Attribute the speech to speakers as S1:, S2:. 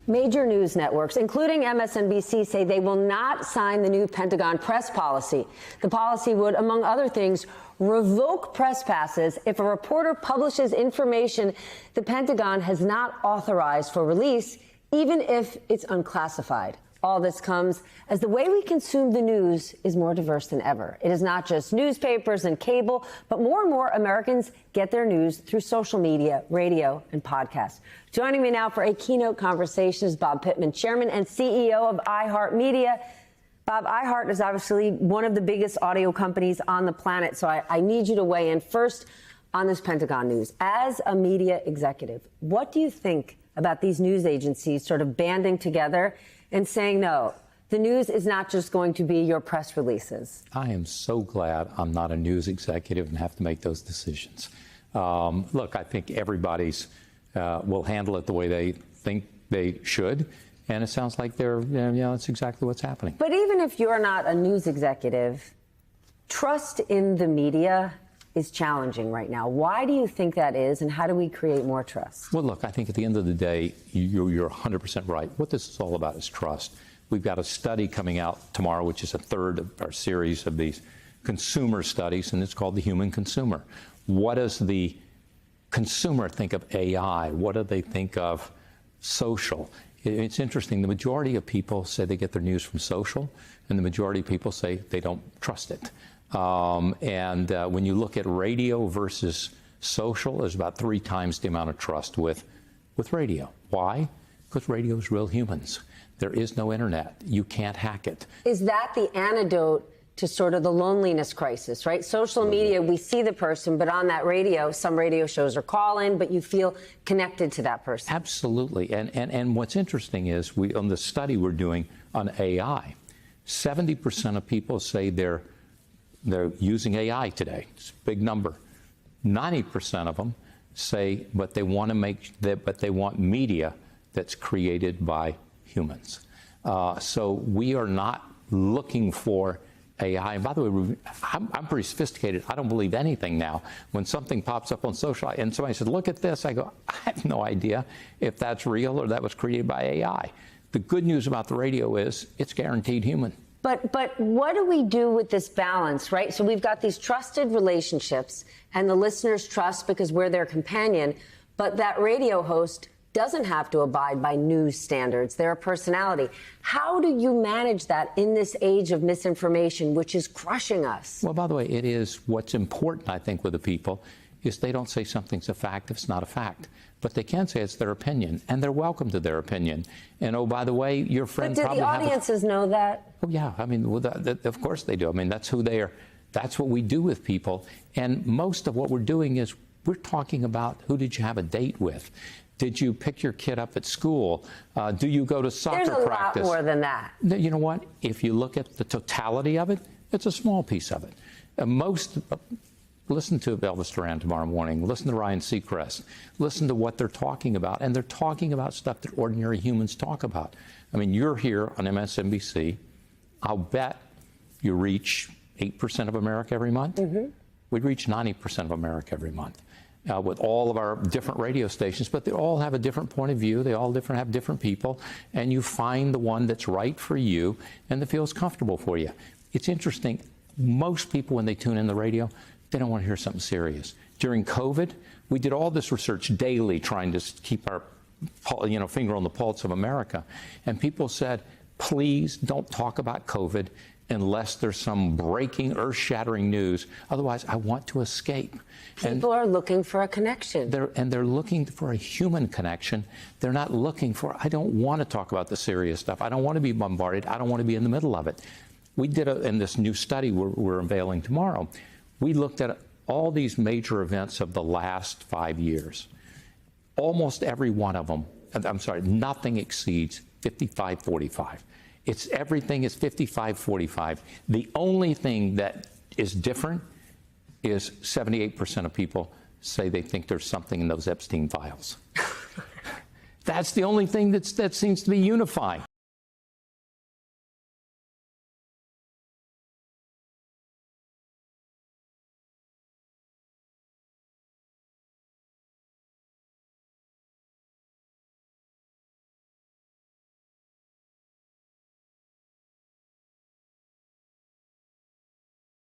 S1: Major news networks, including MSNBC, say they will not sign the new Pentagon press policy. The policy would, among other things, revoke press passes if a reporter publishes information the Pentagon has not authorized for release, even if it's unclassified. All this comes as the way we consume the news is more diverse than ever. It is not just newspapers and cable, but more and more Americans get their news through social media, radio, and podcasts. Joining me now for a keynote conversation is Bob Pittman, Chairman and CEO of iHeartMedia. Bob, iHeart is obviously one of the biggest audio companies on the planet, so I need you to weigh in first on this Pentagon news. As a media executive, what do you think about these news agencies sort of banding together and saying, no, the news is not just going to be your press releases?
S2: I am so glad I'm not a news executive and have to make those decisions. Look, I think everybody's will handle it the way they think they should. And it sounds like that's exactly what's happening.
S1: But even if you're not a news executive, trust in the media is challenging right now. Why do you think that is, and how do we create more trust?
S2: Well, look, I think at the end of the day, you're 100% right. What this is all about is trust. We've got a study coming out tomorrow, which is a third of our series of these consumer studies, and it's called The Human Consumer. What does the consumer think of AI? What do they think of social? It's interesting. The majority of people say they get their news from social, and the majority of people say they don't trust it. When you look at radio versus social, there's about 3 times the amount of trust with radio. Why? Because radio is real humans. There is no internet. You can't hack it.
S1: Is that the antidote to sort of the loneliness crisis, right? Social media, we see the person, but on that radio, some radio shows are call-in, but you feel connected to that person.
S2: Absolutely. And what's interesting is on the study we're doing on AI, 70% of people say they're using AI today. It's a big number. 90% of them say, but they want media that's created by humans. So we are not looking for AI. And by the way, I'm pretty sophisticated. I don't believe anything now. When something pops up on social and somebody says, look at this, I go, I have no idea if that's real or that was created by AI. The good news about the radio is it's guaranteed human.
S1: But what do we do with this balance, right? So we've got these trusted relationships and the listeners trust because we're their companion, but that radio host doesn't have to abide by news standards. They're a personality. How do you manage that in this age of misinformation, which is crushing us?
S2: Well, by the way, it is what's important, I think, with the people is they don't say something's a fact if it's not a fact. But they can say it's their opinion, and they're welcome to their opinion. And, oh, by the way, your friend
S1: probably have... But do the audiences know that?
S2: Oh, yeah. I mean, of course they do. I mean, that's who they are. That's what we do with people. And most of what we're doing is we're talking about who did you have a date with? Did you pick your kid up at school? Do you go to soccer practice?
S1: There's a lot more than that.
S2: You know what? If you look at the totality of it, it's a small piece of it. Listen to Elvis Duran tomorrow morning. Listen to Ryan Seacrest. Listen to what they're talking about. And they're talking about stuff that ordinary humans talk about. I mean, you're here on MSNBC. I'll bet you reach 8% of America every month. Mm-hmm. We reach 90% of America every month with all of our different radio stations. But they all have a different point of view. They all have different people. And you find the one that's right for you and that feels comfortable for you. It's interesting. Most people, when they tune in the radio, they don't want to hear something serious. During COVID, we did all this research daily trying to keep our finger on the pulse of America. And people said, please don't talk about COVID unless there's some breaking, earth-shattering news. Otherwise, I want to escape.
S1: People are looking for a connection.
S2: They're looking for a human connection. They're not looking for, I don't want to talk about the serious stuff. I don't want to be bombarded. I don't want to be in the middle of it. We did, in this new study we're unveiling tomorrow, we looked at all these major events of the last 5 years. Almost every one of them, nothing exceeds 55-45. Everything is 55-45. The only thing that is different is 78% of people say they think there's something in those Epstein files. That's the only thing that seems to be unifying.